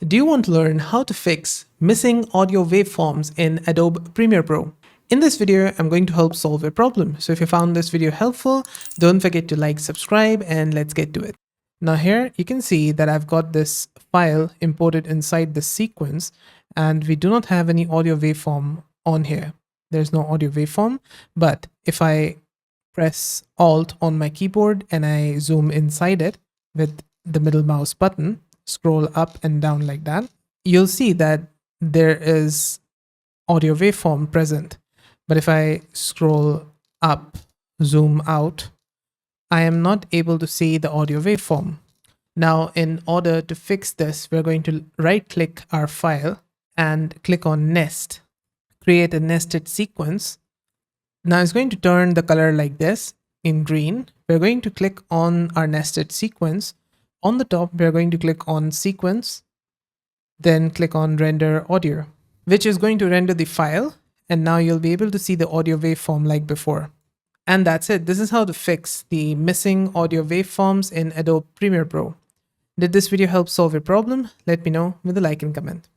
Do you want to learn how to fix missing audio waveforms in Adobe Premiere Pro? In this video, I'm going to help solve a problem. So if you found this video helpful, don't forget to like, subscribe, and let's get to it. Now here you can see that I've got this file imported inside the sequence, and we do not have any audio waveform on here. There's no audio waveform, but if I press Alt on my keyboard and I zoom inside it with the middle mouse button, scroll up and down like that, you'll see that there is audio waveform present. But if I scroll up, zoom out, I am not able to see the audio waveform. Now, in order to fix this, we're going to right click our file and click on Nest, create a nested sequence. Now it's going to turn the color like this in green. We're going to click on our nested sequence. On the top, we're going to click on Sequence, then click on Render Audio, which is going to render the file. And now you'll be able to see the audio waveform like before. And that's it. This is how to fix the missing audio waveforms in Adobe Premiere Pro. Did this video help solve your problem? Let me know with a like and comment.